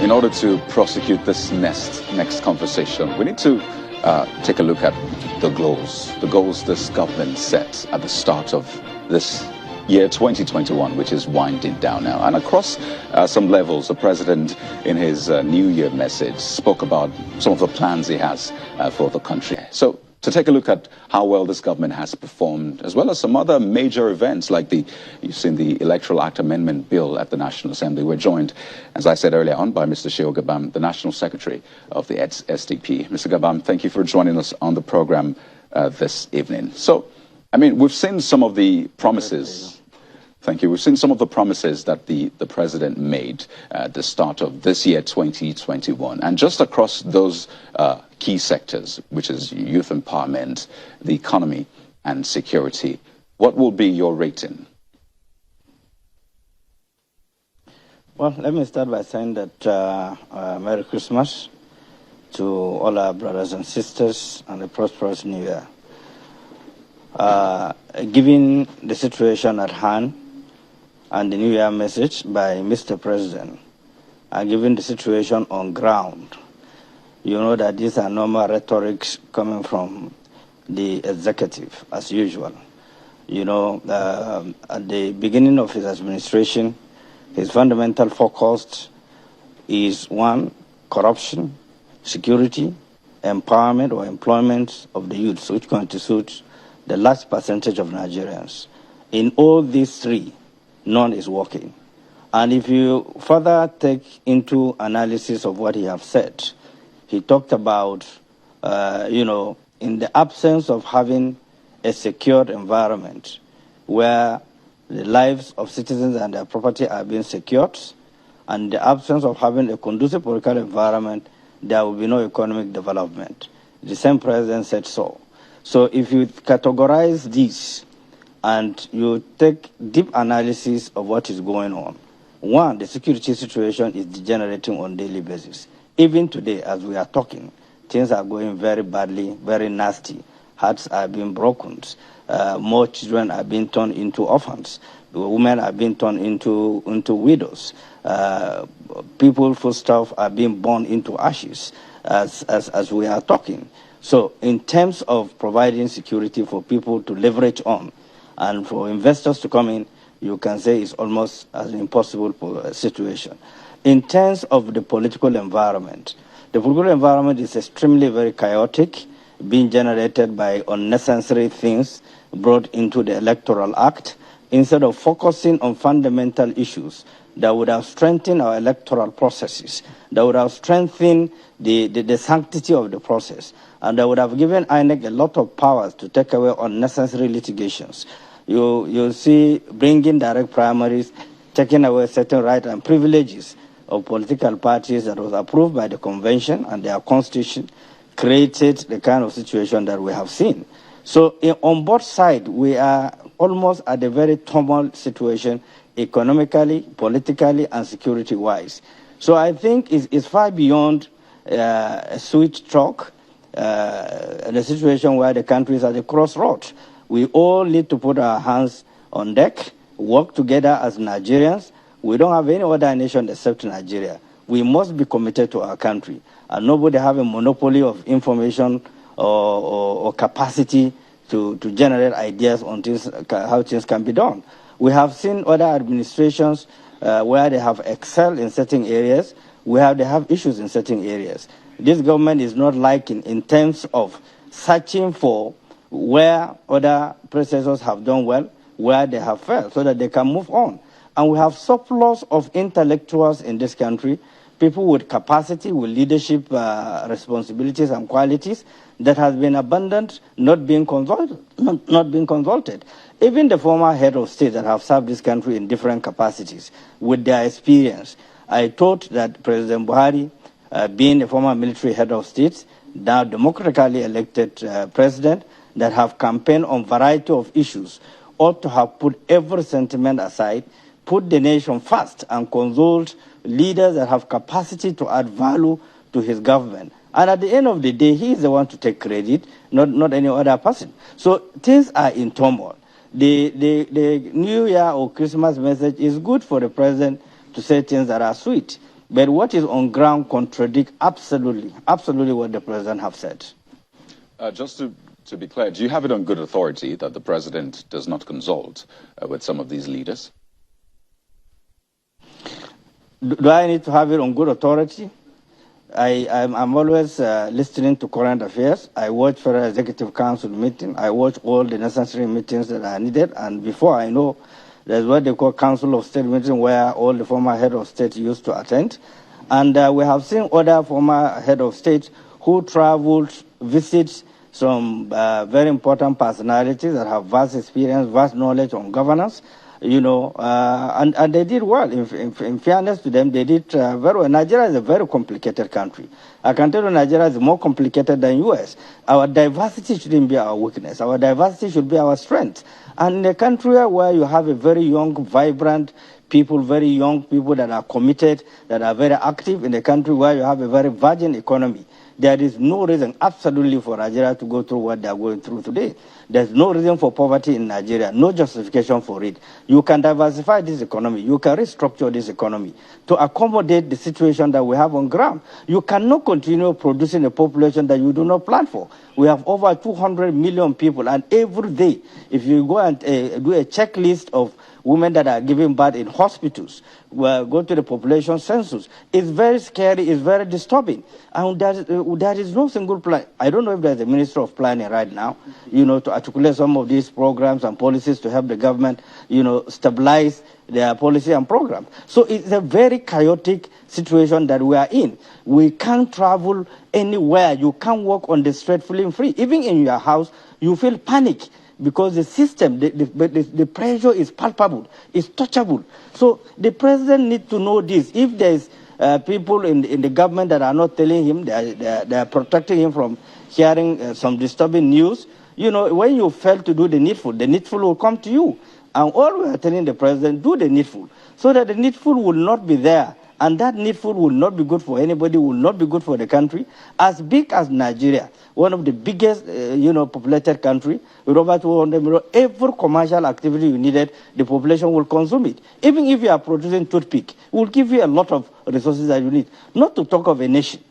in order to prosecute this next conversation, we need to take a look at the goals this government set at the start of this year 2021, which is winding down now. And across some levels, the president, in his New Year message, spoke about some of the plans he has for the country. So to take a look at how well this government has performed, as well as some other major events like you've seen the Electoral Act Amendment Bill at the National Assembly. We're joined, as I said earlier on, by Mr. Shehu Gabam, the National Secretary of the SDP. Mr. Gabam, thank you for joining us on the program this evening. So, I mean, we've seen some of the promises. Thank you. We've seen some of the promises that the president made at the start of this year, 2021. And just across those key sectors, which is youth empowerment, the economy, and security, what will be your rating? Well, let me start by saying that Merry Christmas to all our brothers and sisters and a prosperous New Year. Given the situation at hand, and the New Year message by Mr. President, and given the situation on ground, you know that these are normal rhetorics coming from the executive, as usual. You know, at the beginning of his administration, his fundamental focus is one, corruption, security, empowerment or employment of the youth, which constitutes the large percentage of Nigerians. In all these three, none is working. And if you further take into analysis of what he has said, he talked about, you know, in the absence of having a secured environment where the lives of citizens and their property are being secured, and the absence of having a conducive political environment, there will be no economic development. The same president said so. So if you categorize these, and you take deep analysis of what is going on. One, the security situation is degenerating on a daily basis. Even today, as we are talking, things are going very badly, very nasty. Hearts are being broken. More children are being turned into orphans. Women are being turned into widows. People, foodstuff, are being burned into ashes as we are talking. So in terms of providing security for people to leverage on, and for investors to come in, you can say it's almost an impossible situation. In terms of the political environment is extremely very chaotic, being generated by unnecessary things brought into the Electoral Act, instead of focusing on fundamental issues that would have strengthened our electoral processes, that would have strengthened the sanctity of the process, and that would have given INEC a lot of powers to take away unnecessary litigations. You see bringing direct primaries, taking away certain rights and privileges of political parties that was approved by the convention and their constitution, created the kind of situation that we have seen. So on both sides, we are almost at a very turmoil situation, economically, politically, and security-wise. So I think it's far beyond a sweet talk, the situation where the country is at a crossroads. We all need to put our hands on deck, work together as Nigerians. We don't have any other nation except Nigeria. We must be committed to our country. And nobody have a monopoly of information or capacity to generate ideas on things, how things can be done. We have seen other administrations where they have excelled in certain areas, where they have issues in certain areas. This government is not liking in terms of searching for where other predecessors have done well, where they have failed, so that they can move on. And we have surplus of intellectuals in this country, people with capacity, with leadership responsibilities and qualities that has been abandoned, not being consulted. Even the former head of state that have served this country in different capacities, with their experience, I thought that President Buhari, being a former military head of state, now democratically elected president, that have campaigned on variety of issues, ought to have put every sentiment aside, put the nation first, and consult leaders that have capacity to add value to his government. And at the end of the day, he is the one to take credit, not any other person. So things are in turmoil. The New Year or Christmas message is good for the president to say things that are sweet. But what is on ground contradicts absolutely what the president have said. Just to be clear, do you have it on good authority that the president does not consult with some of these leaders? Do I need to have it on good authority? I'm always listening to current affairs. I watch Federal Executive Council meeting. I watch all the necessary meetings that are needed. And before I know, there's what they call Council of State meeting, where all the former head of state used to attend. And we have seen other former head of state who traveled, visit some very important personalities that have vast experience, vast knowledge on governance. And they did well. In fairness to them, they did very well. Nigeria is a very complicated country. I can tell you Nigeria is more complicated than US. Our diversity shouldn't be our weakness. Our diversity should be our strength. And in a country where you have a very young, vibrant people, very young people that are committed, that are very active, in a country where you have a very virgin economy, there is no reason absolutely for Nigeria to go through what they are going through today. There's no reason for poverty in Nigeria, no justification for it. You can diversify this economy. You can restructure this economy to accommodate the situation that we have on ground. You cannot continue producing a population that you do not plan for. We have over 200 million people, and every day, if you go and do a checklist of women that are giving birth in hospitals, go to the population census, it's very scary, it's very disturbing. And there is no single plan. I don't know if there's a Minister of Planning right now, to articulate some of these programs and policies to help the government, stabilize their policy and program. So it's a very chaotic situation that we are in. We can't travel anywhere. You can't walk on the street feeling free. Even in your house, you feel panic, because the system, the pressure is palpable, is touchable. So the president needs to know this. If there's people in the government that are not telling him, they are protecting him from hearing some disturbing news, when you fail to do the needful will come to you. And all we are telling the president, do the needful, so that the needful will not be there. And that needful will not be good for anybody, will not be good for the country. As big as Nigeria, one of the biggest, populated country, with over 200 million, every commercial activity you needed, the population will consume it. Even if you are producing toothpick, it will give you a lot of resources that you need. Not to talk of a nation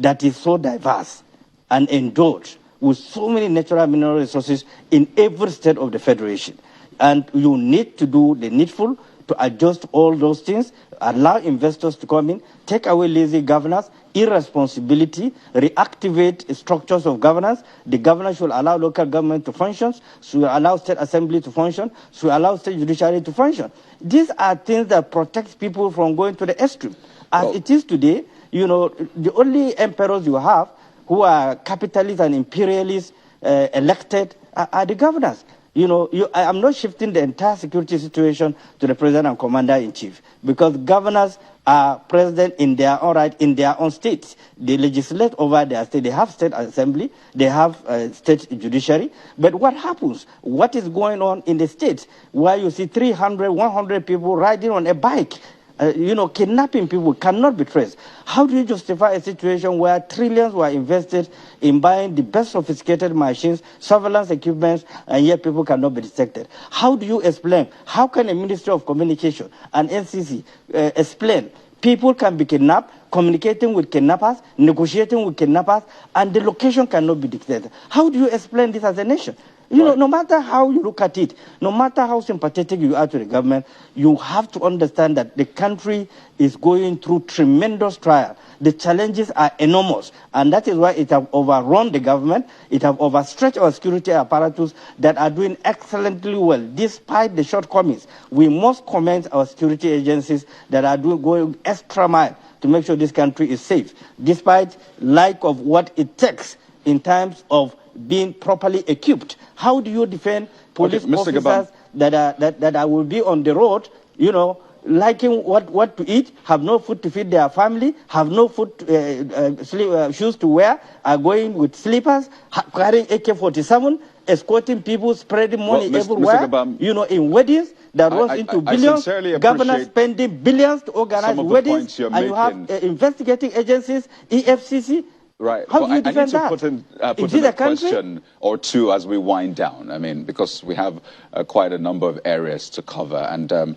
that is so diverse and endowed with so many natural mineral resources in every state of the Federation. And you need to do the needful to adjust all those things, allow investors to come in, take away lazy governance, irresponsibility, reactivate structures of governance. The governance should allow local government to function, should allow state assembly to function, should allow state judiciary to function. These are things that protect people from going to the extreme. As it is today, the only emperors you have who are capitalists and imperialists elected are the governors. I'm not shifting the entire security situation to the president and commander-in-chief, because governors are president in their own right, in their own states. They legislate over their state. They have state assembly. They have state judiciary. But what happens? What is going on in the states where you see 300, 100 people riding on a bike? Kidnapping people cannot be traced. How do you justify a situation where trillions were invested in buying the best sophisticated machines, surveillance equipment, and yet people cannot be detected? How do you explain? How can a Ministry of Communication and NCC explain people can be kidnapped, communicating with kidnappers, negotiating with kidnappers, and the location cannot be dictated? How do you explain this as a nation? No matter how you look at it, no matter how sympathetic you are to the government, you have to understand that the country is going through tremendous trial. The challenges are enormous, and that is why it has overrun the government. It has overstretched our security apparatus that are doing excellently well, despite the shortcomings. We must commend our security agencies that are going extra mile to make sure this country is safe, despite lack of what it takes in terms of being properly equipped. How do you defend police officers that will be on the road, liking what to eat, have no food to feed their family, have no food, shoes to wear, are going with slippers, carrying AK-47, escorting people, spreading money everywhere, Gabam, in weddings that runs into billions, governors spending billions to organize weddings, and you have investigating agencies, EFCC. Right. How do you defend I need to that? put in a question or two as we wind down. I mean, because we have quite a number of areas to cover. And,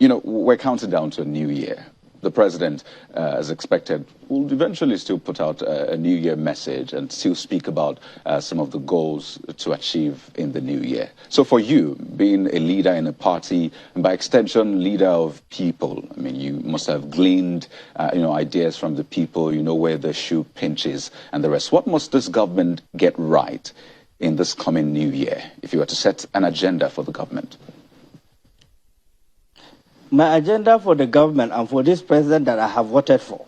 we're counting down to a new year. the president, as expected, will eventually still put out a New Year message and still speak about some of the goals to achieve in the new year. So for you, being a leader in a party, and by extension, leader of people, I mean, you must have gleaned, ideas from the people, you know where the shoe pinches and the rest. What must this government get right in this coming new year, if you were to set an agenda for the government? My agenda for the government and for this president that I have voted for,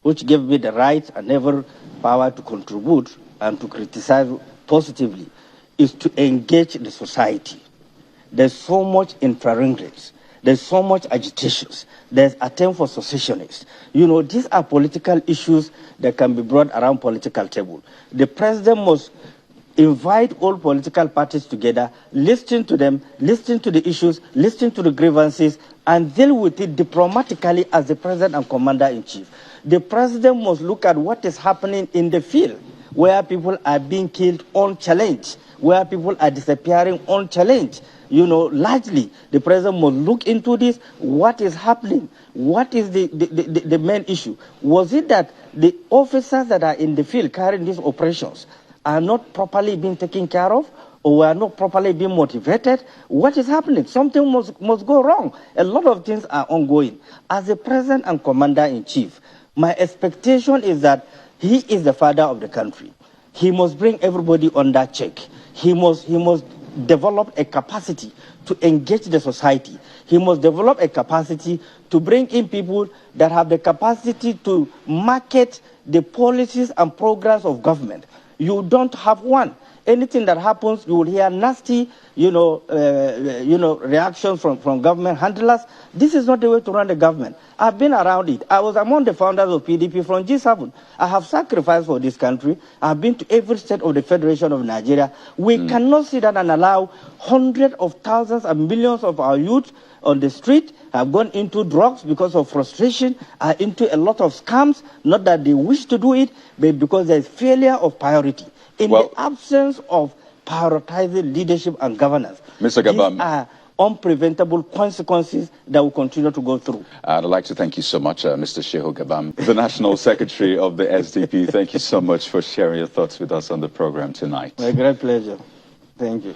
which gave me the right and every power to contribute and to criticize positively, is to engage the society. There's so much interference. There's so much agitations. There's attempt for secessionists. These are political issues that can be brought around political table. The president must invite all political parties together, listen to them, listen to the issues, listen to the grievances, and deal with it diplomatically as the president and commander-in-chief. The president must look at what is happening in the field, where people are being killed unchallenged, where people are disappearing unchallenged. Largely, the president must look into this. What is happening? What is the main issue? Was it that the officers that are in the field carrying these operations are not properly being taken care of, or were not properly being motivated? What is happening? Something must go wrong. A lot of things are ongoing. As the president and commander-in-chief, my expectation is that he is the father of the country. He must bring everybody under check. He must develop a capacity to engage the society. He must develop a capacity to bring in people that have the capacity to market the policies and programs of government. You don't have one. Anything that happens, you will hear nasty, reactions from government handlers. This is not the way to run the government. I've been around it. I was among the founders of PDP from G7. I have sacrificed for this country. I've been to every state of the Federation of Nigeria. We cannot sit down and allow hundreds of thousands and millions of our youth on the street have gone into drugs because of frustration, are into a lot of scams, not that they wish to do it, but because there is failure of priority. In the absence of prioritizing leadership and governance, Mr. Gabam, these are unpreventable consequences that will continue to go through. I'd like to thank you so much, Mr. Shehu Gabam, the National Secretary of the SDP. Thank you so much for sharing your thoughts with us on the program tonight. My great pleasure. Thank you.